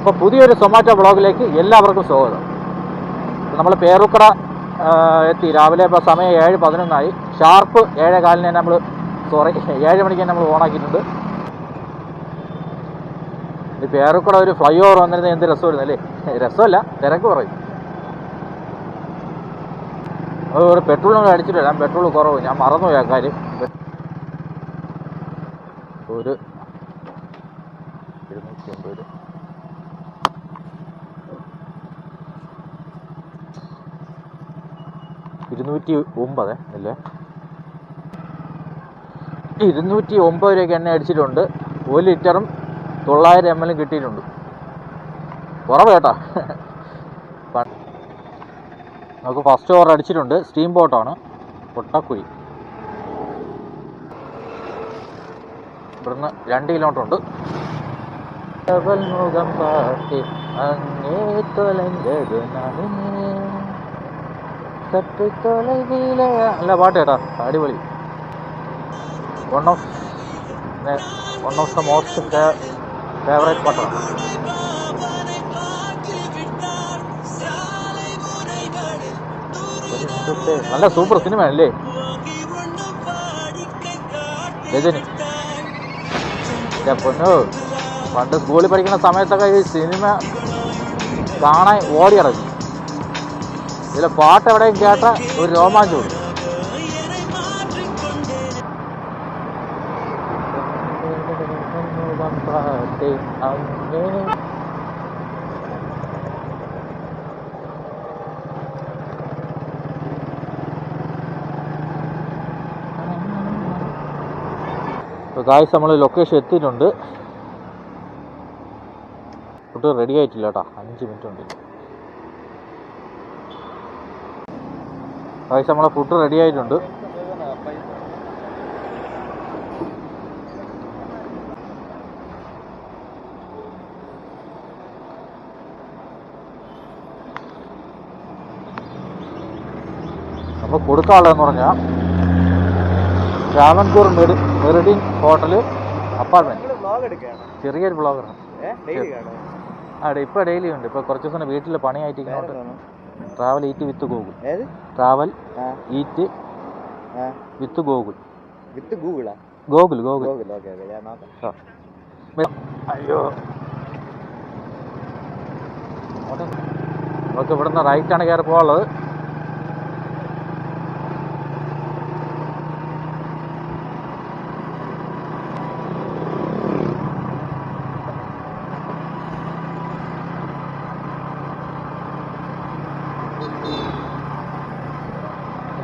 അപ്പോൾ പുതിയൊരു സൊമാറ്റോ ബ്ലോഗിലേക്ക് എല്ലാവർക്കും സ്വാഗതം. നമ്മൾ പേരുക്കട എത്തി. രാവിലെ ഇപ്പോൾ സമയം 7:11 ഷാർപ്പ് 7:15 നമ്മൾ 7 മണിക്ക് നമ്മൾ ഓണാക്കിയിട്ടുണ്ട്. ഈ പേരുക്കട ഒരു ഫ്ലൈ ഓവർ വന്നിരുന്നത് എന്ത് രസമായിരുന്നു അല്ലേ? രസമല്ല, തിരക്ക് പറയും. ഒരു പെട്രോൾ നമ്മൾ അടിച്ചിട്ടില്ല, പെട്രോൾ കുറവ്. ഞാൻ മറന്നുപോയി ആ കാര്യം. ഒരു 209 അല്ലേ? 209 രൂപയ്ക്ക് എണ്ണ അടിച്ചിട്ടുണ്ട്. 1 ലിറ്ററും 900 ml കിട്ടിയിട്ടുണ്ട്. കുറവ് കേട്ടോ. നമുക്ക് ഫസ്റ്റ് ഓവർ അടിച്ചിട്ടുണ്ട്. സ്റ്റീം ബോട്ടാണ്, പൊട്ടക്കുഴി. ഇവിടുന്ന് 2 കിലോമീറ്റർ ഉണ്ട്. നല്ല പാട്ട് കേട്ടാ, അടിപൊളി. One of the most favourite പാട്ടാണ്. നല്ല സൂപ്പർ സിനിമ അല്ലേ രജനി? പൊന്നു, പണ്ട് സ്കൂളിൽ പഠിക്കുന്ന സമയത്തൊക്കെ ഈ സിനിമ കാണാൻ ഓടിയിറങ്ങി. ഇതിലെ പാട്ട് എവിടെയും കേട്ട ഒരു രോമാഞ്ചം ഉണ്ട്. ഗായ്സ്, നമ്മൾ ലൊക്കേഷൻ എത്തിയിട്ടുണ്ട്. ഫുഡ് റെഡി ആയിട്ടില്ല കേട്ടോ, 5 മിനിറ്റ് ഉണ്ട്. ഗായ്സ്, നമ്മളെ ഫുഡ് റെഡി ആയിട്ടുണ്ട്. അപ്പോൾ കൊടുക്കാനുള്ളതെന്ന് പറഞ്ഞാൽ രാമൻകൂർ മെറിഡിൻ ഹോട്ടല് അപ്പാർട്ട്മെന്റ്. ചെറിയൊരു ബ്ലോഗറാണ്. ഇപ്പോൾ ഡെയിലി ഉണ്ട്. ഇപ്പോൾ കുറച്ച് ദിവസം വീട്ടിൽ പണിയായിട്ട് travel eat with Google. Travel eat with Google. Google. അയ്യോ, നമുക്ക് ഇവിടുന്ന് റൈറ്റാണ് കയറി പോകാനുള്ളത്.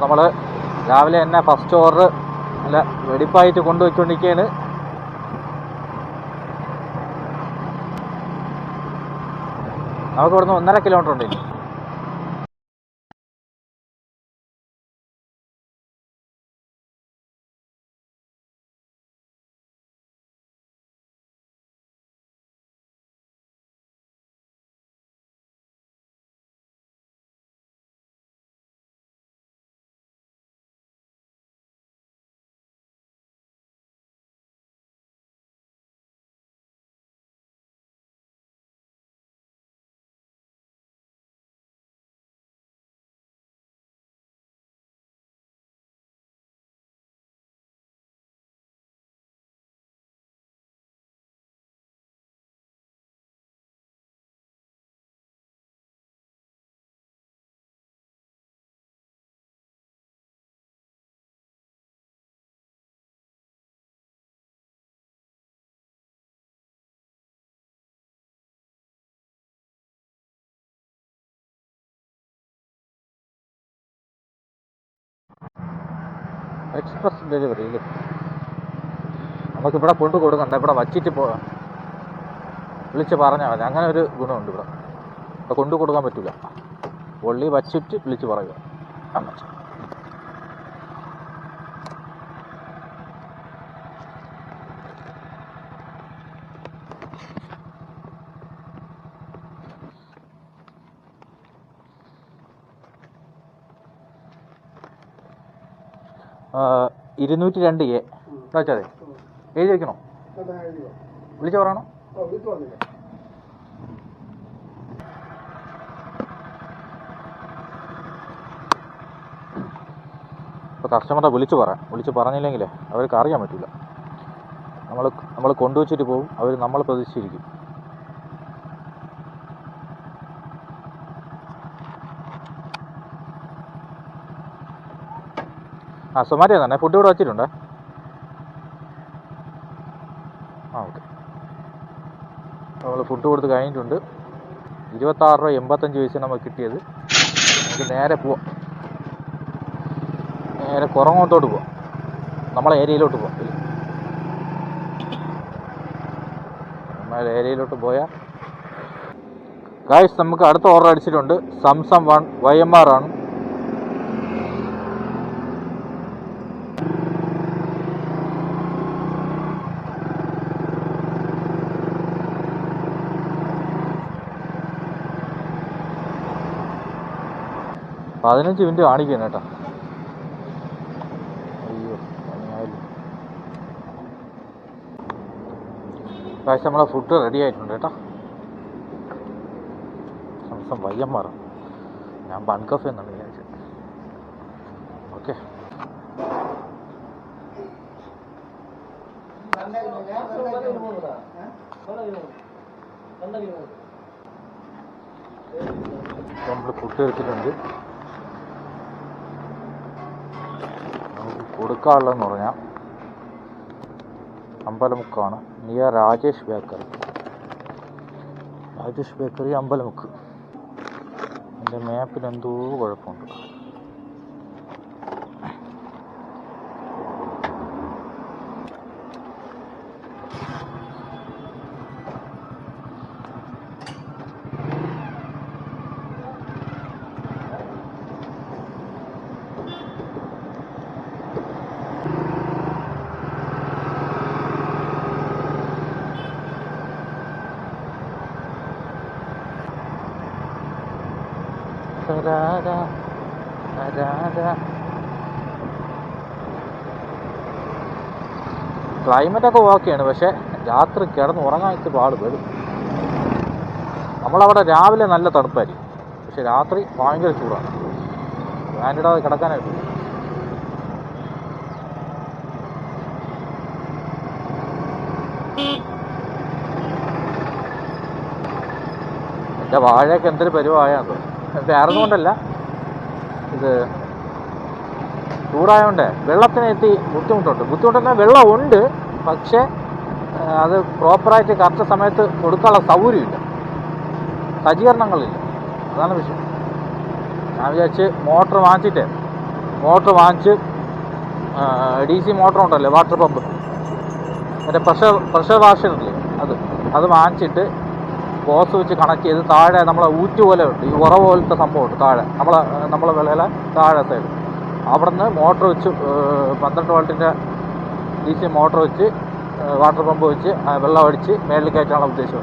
നമ്മൾ രാവിലെ തന്നെ ഫസ്റ്റ് ഓർഡർ നല്ല വെടിപ്പായിട്ട് കൊണ്ടുവച്ചുകൊണ്ടിരിക്കുകയാണ്. നമുക്ക് ഇവിടുന്ന് 1.5 കിലോമീറ്റർ ഉണ്ട്. എക്സ്പ്രസ് ഡെലിവറി ഇല്ലേ? നമുക്കിവിടെ കൊണ്ടു കൊടുക്കണ്ട, ഇവിടെ വച്ചിട്ട് വിളിച്ച് പറഞ്ഞാൽ മതി. അങ്ങനെ ഒരു ഗുണമുണ്ട് ഇവിടെ കൊണ്ടു കൊടുക്കാൻ പറ്റില്ല. ഒള്ളി വച്ചിട്ട് വിളിച്ച് പറയുക. അങ്ങനെ 202A വെച്ചാൽ എഴുതി വയ്ക്കണോ? വിളിച്ച് പറയണോ? കസ്റ്റമറെ വിളിച്ച് പറഞ്ഞില്ലെങ്കിലേ അവർക്ക് അറിയാൻ പറ്റില്ല. നമ്മൾ കൊണ്ടുവച്ചിട്ട് പോകും, അവർ നമ്മളെ പ്രതീക്ഷിച്ചിരിക്കും. സൊമാറ്റോ തന്നെ ഫുഡ് ഇവിടെ വച്ചിട്ടുണ്ട്. ഓക്കെ, നമ്മൾ ഫുഡ് കൊടുത്ത് കഴിഞ്ഞിട്ടുണ്ട്. 26.85 രൂപ നമുക്ക് കിട്ടിയത്. നമുക്ക് നേരെ പോവാം, നേരെ കുറങ്ങോട്ടോട്ട് പോവാം, നമ്മളെ ഏരിയയിലോട്ട് പോവാം. നമ്മളെ ഏരിയയിലോട്ട് പോയാൽ ഗായ്സ് നമുക്ക് അടുത്ത ഓർഡർ അടിച്ചിട്ടുണ്ട്. സംസം 1 YMR ആണ്. പതിനഞ്ച് മിനിറ്റ് കാണിക്കുന്നു കേട്ടോ. അയ്യോ, പക്ഷേ നമ്മളെ ഫുഡ് റെഡി ആയിട്ടുണ്ട് കേട്ടോ. സംസം YMR, ഞാൻ ബൺകഫ് എന്നാണ് വിചാരിച്ചത്. ഓക്കെ, നമ്മൾ ഫുഡ് എടുത്തിട്ടുണ്ട്. നമുക്ക് കൊടുക്കാനുള്ളതെന്ന് പറഞ്ഞാൽ അമ്പലമുക്കാണ്, നിയർ രാജേഷ് ബേക്കറി അമ്പലമുക്ക്. എൻ്റെ മാപ്പിന് എന്തോ കുഴപ്പമുണ്ട്. ക്ലൈമറ്റൊക്കെ ഓക്കെയാണ്, പക്ഷേ രാത്രി കിടന്ന് ഉറങ്ങാൻ പാട് വരും. നമ്മളവിടെ രാവിലെ നല്ല തണുപ്പായിരിക്കും, പക്ഷെ രാത്രി ഭയങ്കര ചൂടാണ്. ഫാനിടാതെ കിടക്കാനായിട്ട്. എൻ്റെ വാഴയൊക്കെ എന്തൊരു പരിവായാന്ന്. വേറെ കൊണ്ടല്ല, ഇത് ചൂടായതുകൊണ്ട് വെള്ളത്തിന് എത്തി ബുദ്ധിമുട്ടെന്നാൽ വെള്ളമുണ്ട്, പക്ഷേ അത് പ്രോപ്പറായിട്ട് കറക്റ്റ് സമയത്ത് കൊടുക്കാനുള്ള സൗകര്യമില്ല, സജ്ജീകരണങ്ങളില്ല. അതാണ് വിഷയം. ഞാൻ വിചാരിച്ച് മോട്ടർ വാങ്ങിച്ച് DC മോട്ടർ ഉണ്ടല്ലോ, വാട്ടർ പമ്പ്, മറ്റേ പ്രഷർ വാഷറില്ലേ, അത് വാങ്ങിച്ചിട്ട് പോസ് വെച്ച് കണക്ട് ചെയ്ത് താഴെ നമ്മളെ ഊറ്റ് പോലെ ഉണ്ട്, ഈ ഉറ പോലത്തെ സംഭവമുണ്ട് താഴെ, നമ്മളെ വിളയിലെ താഴെ സൈഡ്. അവിടെ നിന്ന് മോട്ടർ വെച്ച് 12 വോൾട്ടിൻ്റെ DC മോട്ടർ വെച്ച് വാട്ടർ പമ്പ് വെച്ച് വെള്ളം അടിച്ച് മേളിൽ കയറ്റാനുള്ള ഉദ്ദേശം.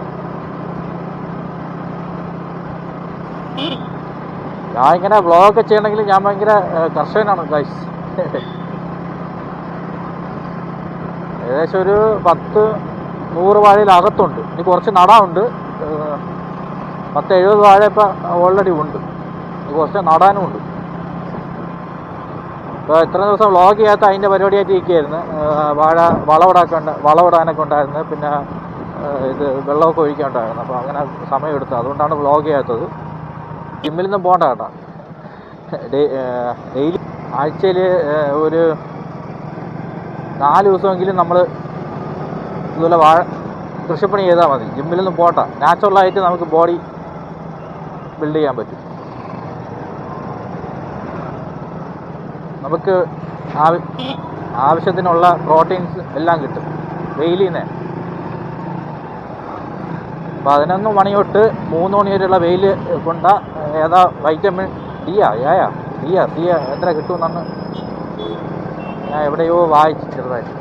ഞാൻ ഇങ്ങനെ വ്ളോഗൊക്കെ ചെയ്യണമെങ്കിൽ ഞാൻ ഭയങ്കര കർഷകനാണ് ഗൈസ്. ഏകദേശം ഒരു 10-100 വാഴയിലകത്തുണ്ട്. ഇനി കുറച്ച് നടാനുണ്ട്. 10-70 വാഴ ഇപ്പം ഓൾറെഡി ഉണ്ട്. ഇനി കുറച്ച് നടാനും ഉണ്ട്. ഇപ്പോൾ ഇത്ര ദിവസം വ്ളോഗ് ചെയ്യാത്ത അതിൻ്റെ പരിപാടിയായിട്ട് ഇരിക്കുകയായിരുന്നു. വാഴ വളമിടാനൊക്കെ ഉണ്ടായിരുന്നു, പിന്നെ ഇത് വെള്ളമൊക്കെ ഒഴിക്കാനുണ്ടായിരുന്നു. അപ്പോൾ അങ്ങനെ സമയമെടുത്തു, അതുകൊണ്ടാണ് വ്ളോഗ് ചെയ്യാത്തത്. ജിമ്മിൽ നിന്നും പോകണ്ട കേട്ടോ. ഡെയിലി ആഴ്ചയിൽ ഒരു 4 ദിവസമെങ്കിലും നമ്മൾ ഇതുപോലെ കൃഷിപ്പണി ചെയ്താൽ മതി. ജിമ്മിൽ നിന്നും പോകണ്ട, നാച്ചുറലായിട്ട് നമുക്ക് ബോഡി ബിൽഡ് ചെയ്യാൻ പറ്റും. നമുക്ക് ആവശ്യത്തിനുള്ള പ്രോട്ടീൻസ് എല്ലാം കിട്ടും ഡെയിലി തന്നെ. 11 മണി തൊട്ട് 3 മണി വരെയുള്ള വെയിൽ കൊണ്ട ഏതാ വൈറ്റമിൻ ഡി എത്ര കിട്ടുമെന്നാണ് ഞാൻ എവിടെയോ വായിച്ചു ചെറുതായിട്ട്.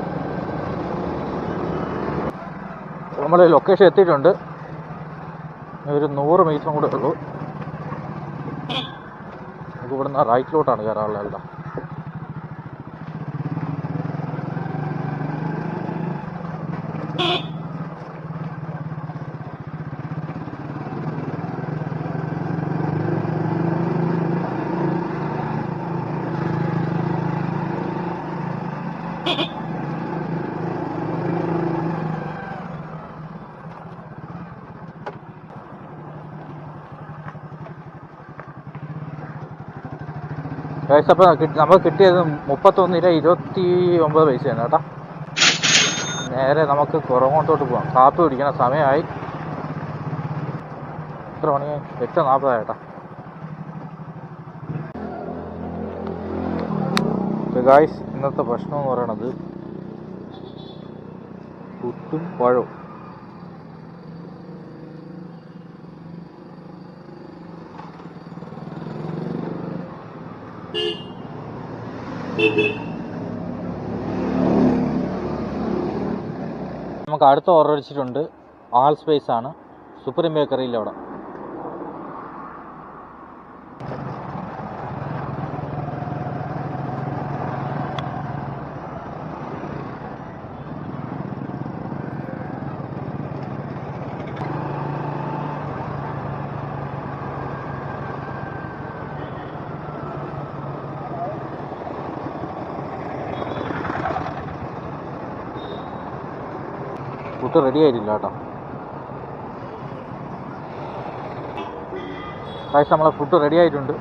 നമ്മൾ ലൊക്കേഷൻ എത്തിയിട്ടുണ്ട്. ഒരു 100 മീറ്ററും കൂടെ ഉള്ളൂ. നമുക്ക് ഇവിടുന്ന് റൈറ്റിലോട്ടാണ് കയറാനുള്ളത്. എല്ലാം അപ്പോൾ നമുക്ക് കിട്ടിയത് 31.29 പൈസയാണ് കേട്ടോ. നേരെ നമുക്ക് കുറങ്ങോട്ടോട്ട് പോകാം. കാപ്പി കുടിക്കണ സമയമായി. എത്ര മണിയായി? 8:40 കേട്ടോ. ഗായ്സ്, ഇന്നത്തെ ഭക്ഷണം എന്ന് പറയണത് പുട്ടും പഴവും. നമുക്ക് അടുത്ത ഓർഡർ അടിച്ചിട്ടുണ്ട്. ആൾ സ്പേസ് ആണ്, സുപ്രീം ബേക്കറിയിൽ അവിടെ. ഫുഡ് റെഡി ആയിട്ടില്ല കേട്ടോ. ഗായ്സ്, നമ്മളെ ഫുഡ് റെഡി ആയിട്ടുണ്ട്.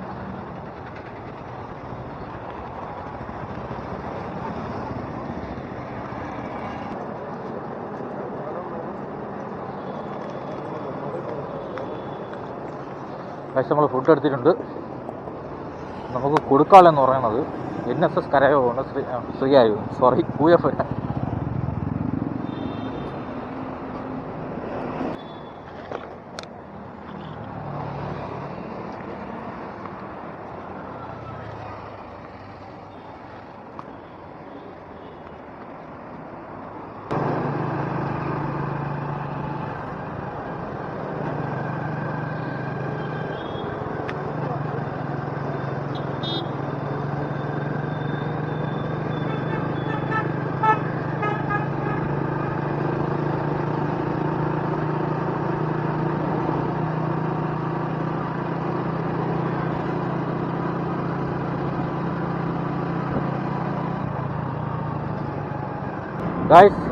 ഗായ്സ്, നമ്മൾ ഫുഡ് എടുത്തിട്ടുണ്ട്. നമുക്ക് കൊടുക്കാളെന്ന് പറയുന്നത് NSS കരയോഗമാണ്, ശ്രീയായൂർ, സോറി, UF. ഗായ്സ്,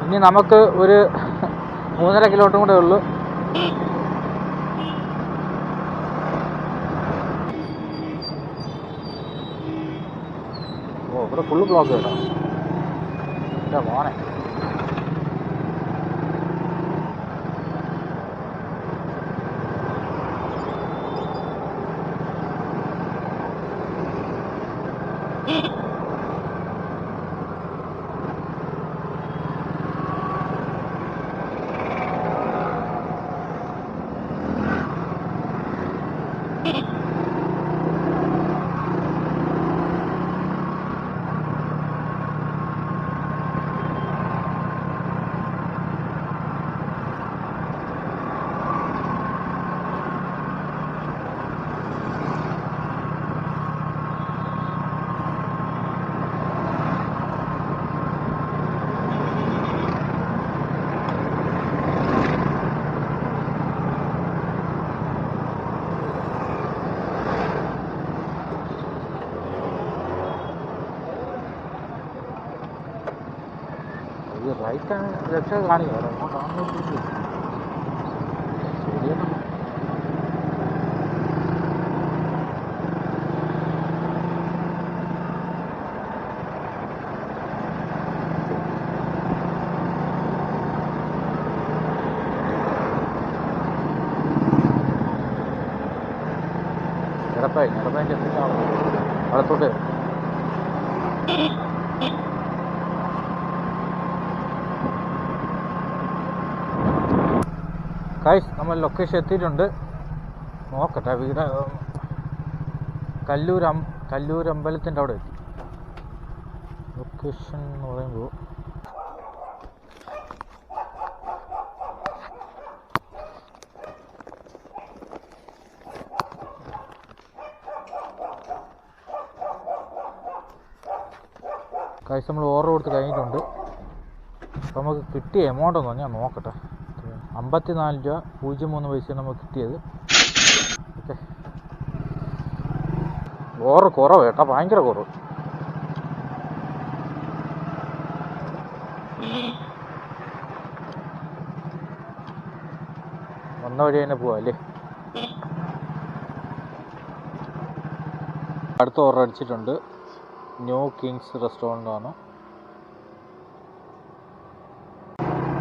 ഇനി നമുക്ക് ഒരു 3.5 കിലോമീറ്റർ കൂടെ ഉള്ളൂ. ഓ, ഇവിടെ ഫുള്ള് ബ്ലോക്ക് കേട്ടോ. മോനെ, റൈറ്റാണ് രക്ഷ കാണിക്കുക. ശരിയാണ്. നിറപ്പായി ചെന്നിട്ടാണ് അടുത്തോട്ട്. ഗായ്സ്, നമ്മൾ ലൊക്കേഷൻ എത്തിയിട്ടുണ്ട്. നോക്കട്ടെ, വീട് കല്ലൂർ അമ്പലത്തിൻ്റെ അവിടെ എത്തി. ലൊക്കേഷൻ എന്ന് പറയുമ്പോൾ ഗായ്സ്, നമ്മൾ ഓർഡർ കൊടുത്ത് കഴിഞ്ഞിട്ടുണ്ട്. അപ്പോൾ നമുക്ക് കിട്ടിയ എമൗണ്ട് ഒന്ന് ഞാൻ നോക്കട്ടെ. 54.03 രൂപ നമുക്ക് കിട്ടിയത്. ഓക്കെ, ഓർഡർ കുറവ് കേട്ടോ, ഭയങ്കര കുറവ്. വന്ന വഴി തന്നെ പോവാം അല്ലേ. അടുത്ത ഓർഡർ അടിച്ചിട്ടുണ്ട്. ന്യൂ കിങ്സ് റെസ്റ്റോറൻ്റ് ആണ്.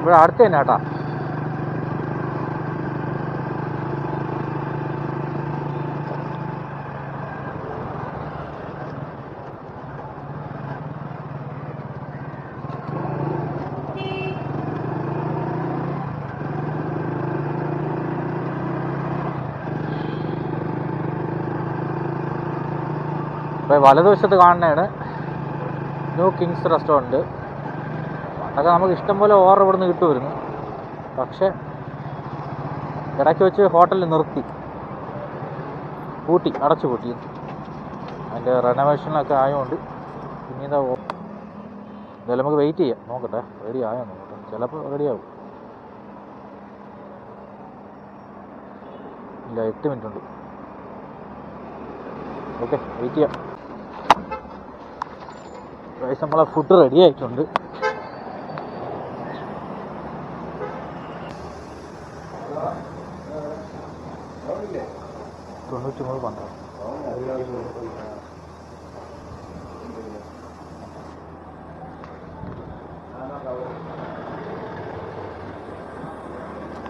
ഇവിടെ അടുത്ത് തന്നെ കേട്ടാ. വലതുവശത്ത് കാണുന്നതാണ് ന്യൂ കിങ്സ് റെസ്റ്റോറൻറ്റ്. അതൊക്കെ നമുക്ക് ഇഷ്ടംപോലെ ഓർഡർ ഇവിടുന്ന് കിട്ടുമായിരുന്നു. പക്ഷേ ഇടയ്ക്ക് വെച്ച് ഹോട്ടലിൽ നിർത്തി, അടച്ചു പൂട്ടി. അതിൻ്റെ റെനോവേഷനൊക്കെ ആയതുകൊണ്ട് പിന്നീട് എന്തായാലും നമുക്ക് വെയിറ്റ് ചെയ്യാം. നോക്കട്ടെ റെഡി ആയോ നോക്കട്ടെ. ചിലപ്പോൾ റെഡിയാവും. ഇല്ല, 8 മിനിറ്റ് ഉണ്ട്. ഓക്കെ, വെയിറ്റ് ചെയ്യാം. നമ്മളെ ഫുഡ് റെഡി ആയിട്ടുണ്ട്.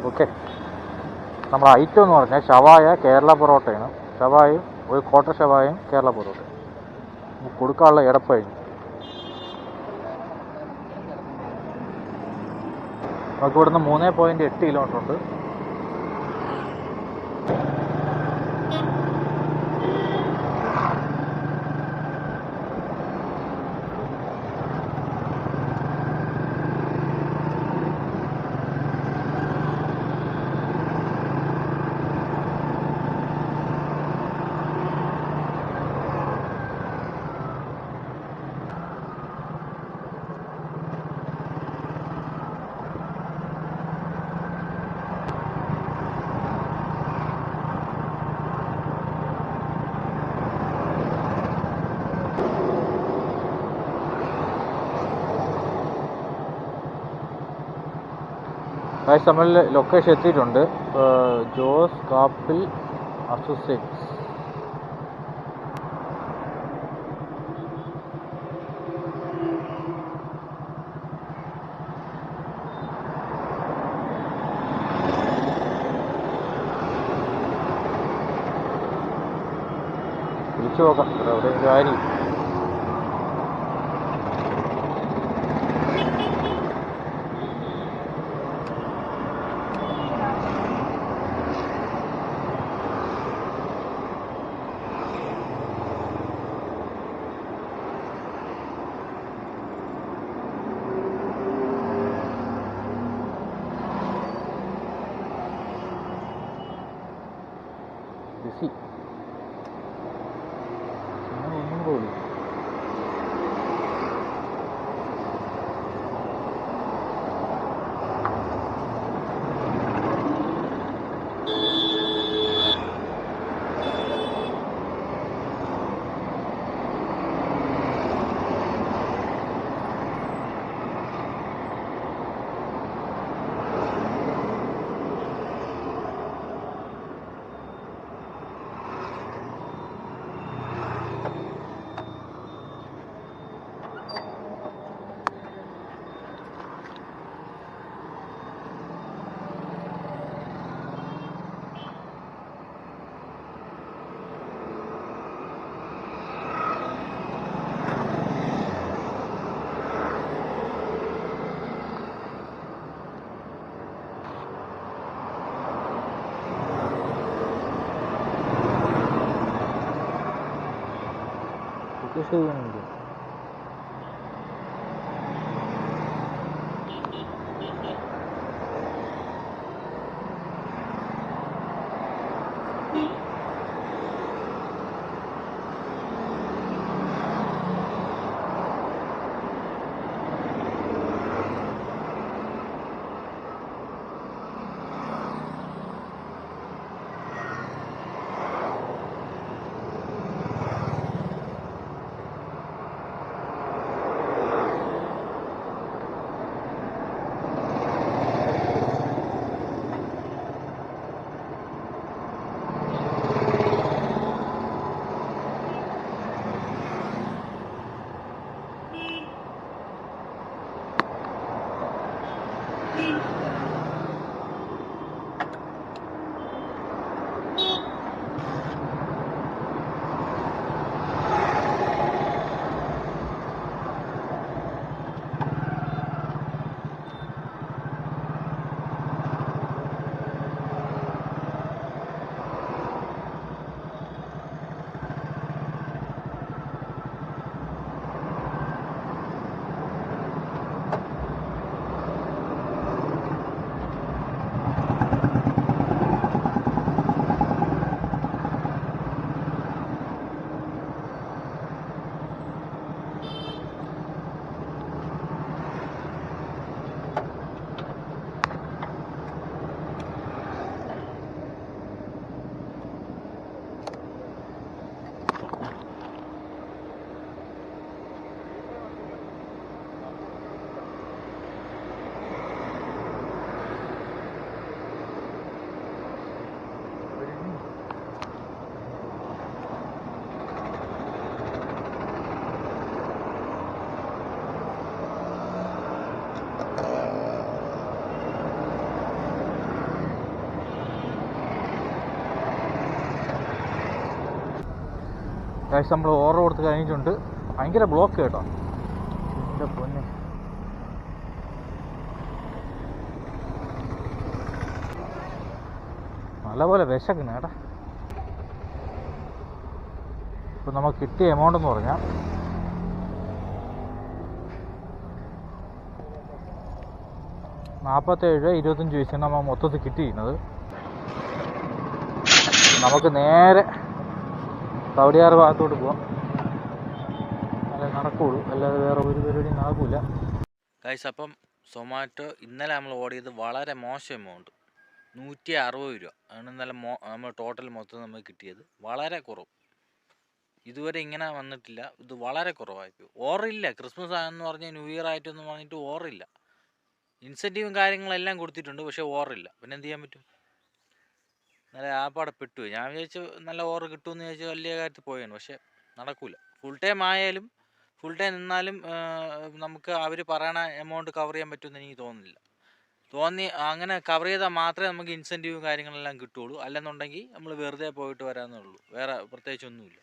ഓക്കെ, നമ്മുടെ ഐറ്റം എന്ന് പറഞ്ഞാൽ ഷവായ, കേരള പൊറോട്ടയാണ്. ഷവായും ഒരു ക്വാർട്ടർ ഷവായും കേരള പൊറോട്ടയും. കൊടുക്കാനുള്ള ഇടപ്പഴിഞ്ഞു. നമുക്ക് ഇവിടുന്ന് 3.8 കിലോമീറ്റർ ഉണ്ട്. നമ്മൾ ലൊക്കേഷൻ എത്തിയിട്ടുണ്ട്. ജോസ് കാപ്പിൽ അസോസിയേറ്റ്സ്. വിളിച്ചു നോക്കാം എവിടെയെങ്കിലും ആയിരിക്കും. ബിസി ഒന്നും പോലും. ചെയ്യുന്നുണ്ട്. ഗൈസ് നമ്മൾ ഓർഡർ കൊടുത്ത് കഴിഞ്ഞിട്ടുണ്ട്. ഭയങ്കര ബ്ലോക്ക് കേട്ടോ, എൻ്റെ പൊന്നെ. നല്ലപോലെ വിശക്കുന്നു കേട്ടാ. ഇപ്പം നമുക്ക് കിട്ടിയ എമൗണ്ട് എന്ന് പറഞ്ഞാൽ 47.25 നമ്മൾ മൊത്തത്തിൽ കിട്ടിയിരുന്നത്. നമുക്ക് നേരെ കവടിയാറ് ഭാഗത്തോട്ട് പോവാം. അല്ല നടക്കുള്ളൂ, അല്ലാതെ വേറെ ഒരു പരിപാടി നടക്കില്ല. ഗൈസ്, അപ്പം സൊമാറ്റോ ഇന്നലെ നമ്മൾ ഓടിയത് വളരെ മോശം എമൗണ്ട്, 160 രൂപ ആണ് ഇന്നലെ നമ്മൾ ടോട്ടൽ മൊത്തം നമുക്ക് കിട്ടിയത്. വളരെ കുറവ്, ഇതുവരെ ഇങ്ങനെ വന്നിട്ടില്ല. ഇത് വളരെ കുറവായിപ്പോയി. ഓറില്ല, ക്രിസ്മസ് ആണെന്ന് പറഞ്ഞ് ന്യൂ ഇയർ ആയിട്ടൊന്നും പറഞ്ഞിട്ട് ഓറില്ല. ഇൻസെൻറ്റീവും കാര്യങ്ങളെല്ലാം കൊടുത്തിട്ടുണ്ട്, പക്ഷേ ഓറില്ല. പിന്നെ എന്ത് ചെയ്യാൻ പറ്റും? നല്ല ആപ്പാടെ പെട്ടുപോയി. ഞാൻ വിചാരിച്ചു നല്ല ഓറ് കിട്ടുമെന്ന് വിചാരിച്ചു വലിയ കാര്യത്തിൽ പോയാണ്, പക്ഷേ നടക്കൂല. ഫുൾ ടൈം ആയാലും ഫുൾ ടൈം നിന്നാലും നമുക്ക് അവർ പറയണ എമൗണ്ട് കവർ ചെയ്യാൻ പറ്റുമെന്ന് എനിക്ക് തോന്നുന്നില്ല. അങ്ങനെ കവർ ചെയ്താൽ മാത്രമേ നമുക്ക് ഇൻസെൻറ്റീവും കാര്യങ്ങളെല്ലാം കിട്ടുള്ളൂ. അല്ലെന്നുണ്ടെങ്കിൽ നമ്മൾ വെറുതെ പോയിട്ട് വരാമെന്നേ ഉള്ളൂ, വേറെ പ്രത്യേകിച്ചൊന്നുമില്ല.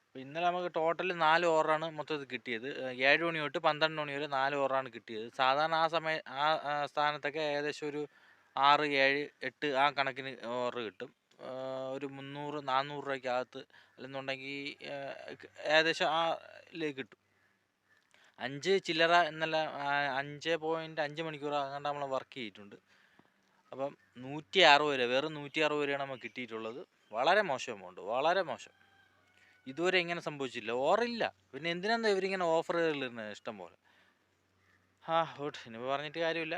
അപ്പോൾ ഇന്നലെ നമുക്ക് ടോട്ടൽ 4 ഓവറാണ് മൊത്തത്തിൽ കിട്ടിയത്. 7 മണി തൊട്ട് 12 മണി വരെ 4 ഓവറാണ് കിട്ടിയത്. സാധാരണ ആ സ്ഥാനത്തൊക്കെ ഏകദേശം ഒരു 6, 7, 8 ആ കണക്കിന് ഓവർ കിട്ടും. ഒരു 300-400 രൂപയ്ക്കകത്ത്, അല്ലെന്നുണ്ടെങ്കിൽ ഏകദേശം ആ ലേക്ക് കിട്ടും. 5 ചില്ലറ എന്നല്ല, 5.5 മണിക്കൂർ അങ്ങോട്ട് നമ്മൾ വർക്ക് ചെയ്തിട്ടുണ്ട്. അപ്പം 160 രൂപ, വെറും 160 രൂപയാണ് നമുക്ക് കിട്ടിയിട്ടുള്ളത്. വളരെ മോശം എമൗണ്ട്, വളരെ മോശം. ഇതുവരെ ഇങ്ങനെ സംഭവിച്ചില്ല. ഓറില്ല, പിന്നെ എന്തിനാണ് ഇവരിങ്ങനെ ഓഫറുകൾ ഇടുന്നത് ഇഷ്ടം പോലെ. ഗുഡ്, ഇനിയിപ്പോൾ പറഞ്ഞിട്ട് കാര്യമില്ല.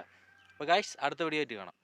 അപ്പോൾ ഗൈസ്, അടുത്ത വീഡിയോ ആയിട്ട് കാണാം.